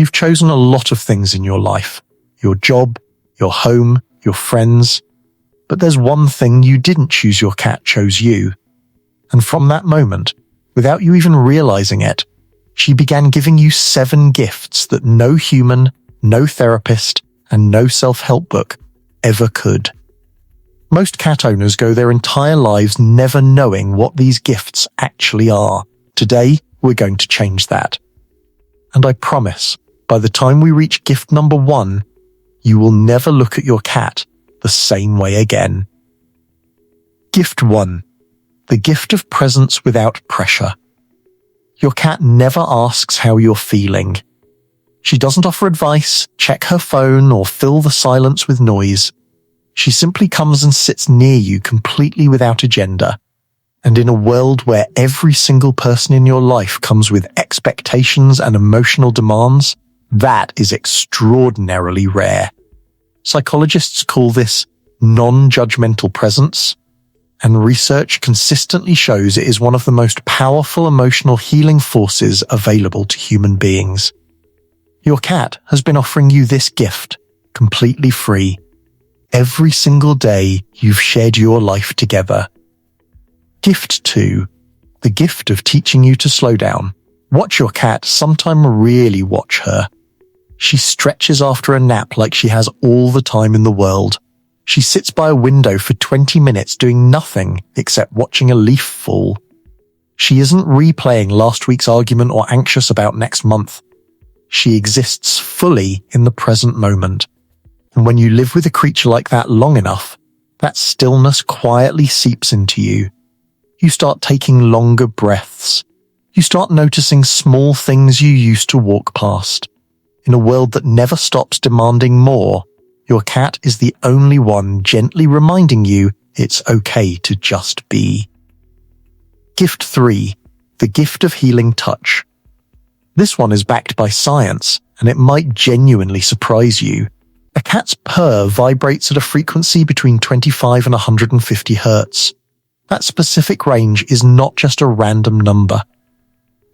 You've chosen a lot of things in your life, your job, your home, your friends, but there's one thing you didn't choose. Your cat chose you. And from that moment, without you even realizing it, she began giving you 7 gifts that no human, no therapist, and no self-help book ever could. Most cat owners go their entire lives never knowing what these gifts actually are. Today, we're going to change that. And I promise, by the time we reach gift number 1, you will never look at your cat the same way again. Gift 1. The gift of presence without pressure. Your cat never asks how you're feeling. She doesn't offer advice, check her phone, or fill the silence with noise. She simply comes and sits near you completely without agenda. And in a world where every single person in your life comes with expectations and emotional demands, that is extraordinarily rare. Psychologists call this non-judgmental presence, and research consistently shows it is one of the most powerful emotional healing forces available to human beings. Your cat has been offering you this gift, completely free. Every single day you've shared your life together. Gift 2. The gift of teaching you to slow down. Watch your cat, sometime really watch her. She stretches after a nap like she has all the time in the world. She sits by a window for 20 minutes doing nothing except watching a leaf fall. She isn't replaying last week's argument or anxious about next month. She exists fully in the present moment. And when you live with a creature like that long enough, that stillness quietly seeps into you. You start taking longer breaths. You start noticing small things you used to walk past. In a world that never stops demanding more, your cat is the only one gently reminding you it's okay to just be. Gift 3. The gift of healing touch. This one is backed by science, and it might genuinely surprise you. A cat's purr vibrates at a frequency between 25 and 150 hertz. That specific range is not just a random number.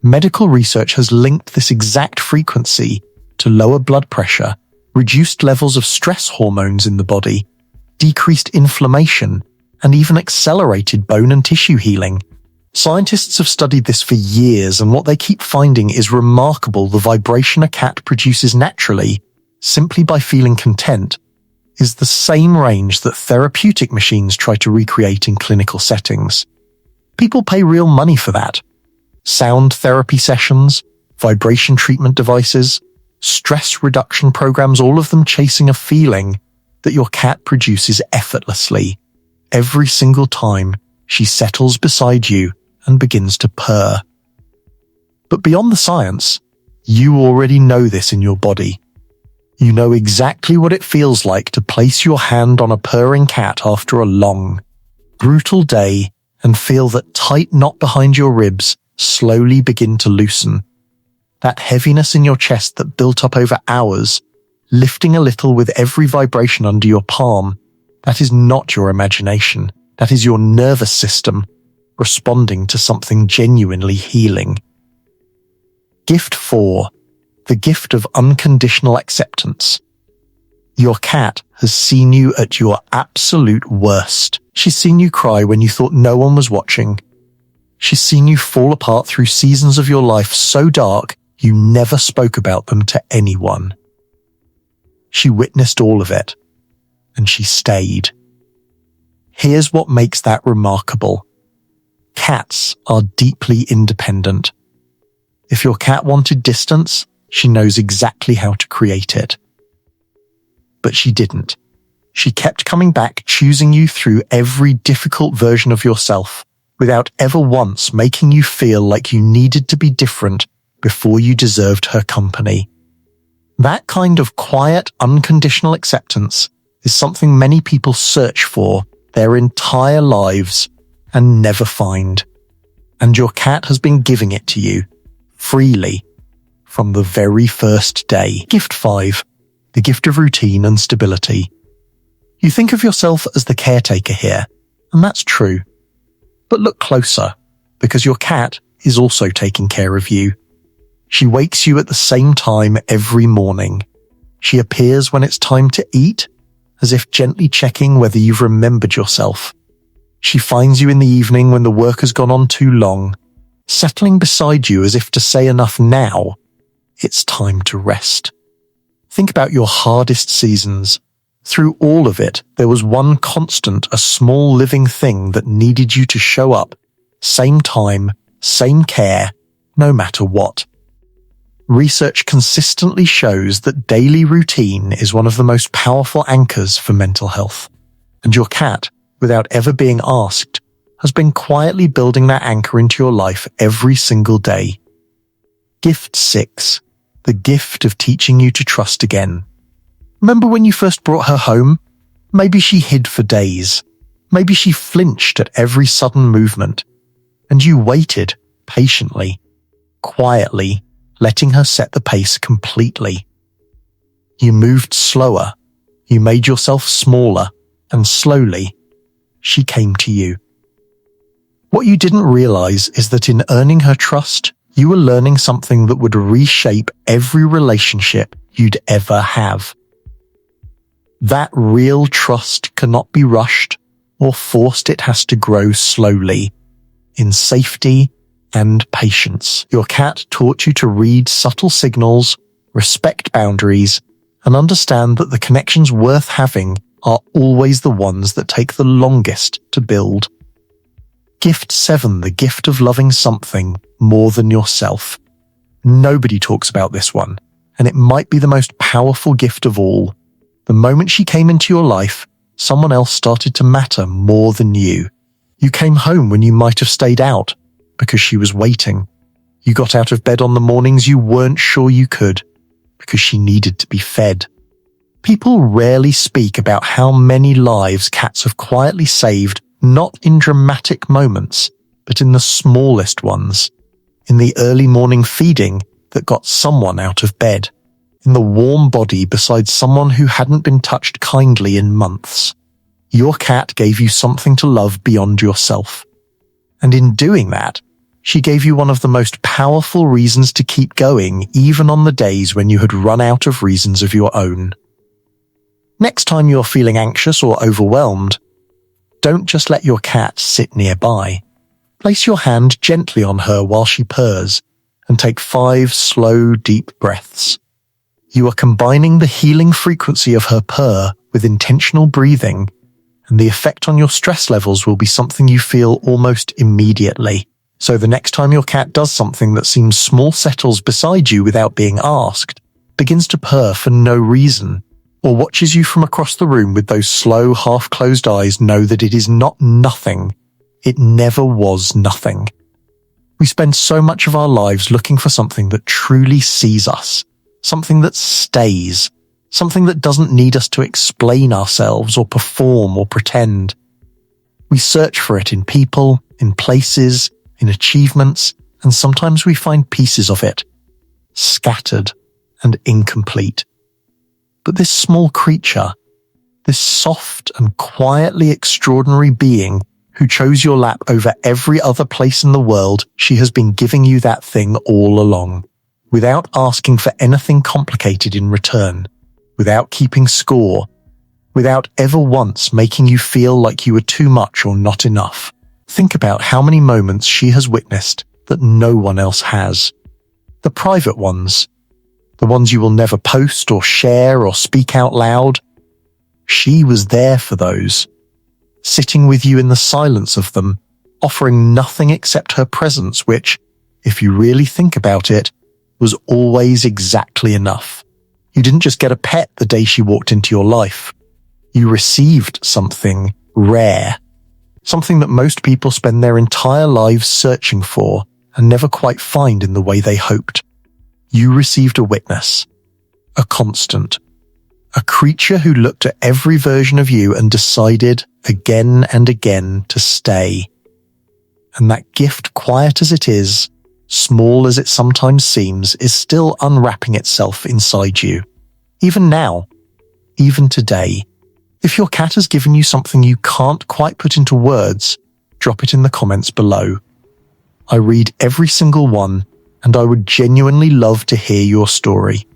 Medical research has linked this exact frequency to lower blood pressure, reduced levels of stress hormones in the body, decreased inflammation, and even accelerated bone and tissue healing. Scientists have studied this for years, and what they keep finding is remarkable. The vibration a cat produces naturally, simply by feeling content, is the same range that therapeutic machines try to recreate in clinical settings. People pay real money for that. Sound therapy sessions, vibration treatment devices, stress reduction programs, all of them chasing a feeling that your cat produces effortlessly every single time she settles beside you and begins to purr. But beyond the science, you already know this in your body. You know exactly what it feels like to place your hand on a purring cat after a long, brutal day and feel that tight knot behind your ribs slowly begin to loosen. That heaviness in your chest that built up over hours, lifting a little with every vibration under your palm, that is not your imagination. That is your nervous system responding to something genuinely healing. Gift 4. The gift of unconditional acceptance. Your cat has seen you at your absolute worst. She's seen you cry when you thought no one was watching. She's seen you fall apart through seasons of your life so dark you never spoke about them to anyone. She witnessed all of it, and she stayed. Here's what makes that remarkable. Cats are deeply independent. If your cat wanted distance, she knows exactly how to create it. But she didn't. She kept coming back, choosing you through every difficult version of yourself, without ever once making you feel like you needed to be different before you deserved her company. That kind of quiet, unconditional acceptance is something many people search for their entire lives and never find. And your cat has been giving it to you, freely, from the very first day. Gift 5. The gift of routine and stability. You think of yourself as the caretaker here, and that's true. But look closer, because your cat is also taking care of you. She wakes you at the same time every morning. She appears when it's time to eat, as if gently checking whether you've remembered yourself. She finds you in the evening when the work has gone on too long, settling beside you as if to say enough now, it's time to rest. Think about your hardest seasons. Through all of it, there was one constant, a small living thing that needed you to show up, same time, same care, no matter what. Research consistently shows that daily routine is one of the most powerful anchors for mental health. And your cat, without ever being asked, has been quietly building that anchor into your life every single day. Gift 6. The gift of teaching you to trust again. Remember when you first brought her home? Maybe she hid for days. Maybe she flinched at every sudden movement. And you waited, patiently, quietly, letting her set the pace completely. You moved slower. You made yourself smaller. And slowly, she came to you. What you didn't realize is that in earning her trust, you were learning something that would reshape every relationship you'd ever have. That real trust cannot be rushed or forced. It has to grow slowly, in safety and patience. Your cat taught you to read subtle signals, respect boundaries, and understand that the connections worth having are always the ones that take the longest to build. Gift 7, the gift of loving something more than yourself. Nobody talks about this one, and it might be the most powerful gift of all. The moment she came into your life, someone else started to matter more than you. You came home when you might have stayed out because she was waiting. You got out of bed on the mornings you weren't sure you could because she needed to be fed. People rarely speak about how many lives cats have quietly saved, not in dramatic moments, but in the smallest ones. In the early morning feeding that got someone out of bed. In the warm body beside someone who hadn't been touched kindly in months. Your cat gave you something to love beyond yourself. And in doing that, she gave you one of the most powerful reasons to keep going, even on the days when you had run out of reasons of your own. Next time you're feeling anxious or overwhelmed, don't just let your cat sit nearby. Place your hand gently on her while she purrs and take 5 slow, deep breaths. You are combining the healing frequency of her purr with intentional breathing, and the effect on your stress levels will be something you feel almost immediately. So the next time your cat does something that seems small, settles beside you without being asked, begins to purr for no reason, or watches you from across the room with those slow, half-closed eyes, know that it is not nothing. It never was nothing. We spend so much of our lives looking for something that truly sees us, something that stays, something that doesn't need us to explain ourselves or perform or pretend. We search for it in people, in places, in achievements, and sometimes we find pieces of it, scattered and incomplete. But this small creature, this soft and quietly extraordinary being who chose your lap over every other place in the world, she has been giving you that thing all along, without asking for anything complicated in return, without keeping score, without ever once making you feel like you were too much or not enough. Think about how many moments she has witnessed that no one else has. The private ones, the ones you will never post or share or speak out loud. She was there for those, sitting with you in the silence of them, offering nothing except her presence, which, if you really think about it, was always exactly enough. You didn't just get a pet the day she walked into your life. You received something rare, something that most people spend their entire lives searching for and never quite find in the way they hoped. You received a witness, a constant, a creature who looked at every version of you and decided again and again to stay. And that gift, quiet as it is, small as it sometimes seems, is still unwrapping itself inside you. Even now, even today. If your cat has given you something you can't quite put into words, drop it in the comments below. I read every single one, and I would genuinely love to hear your story.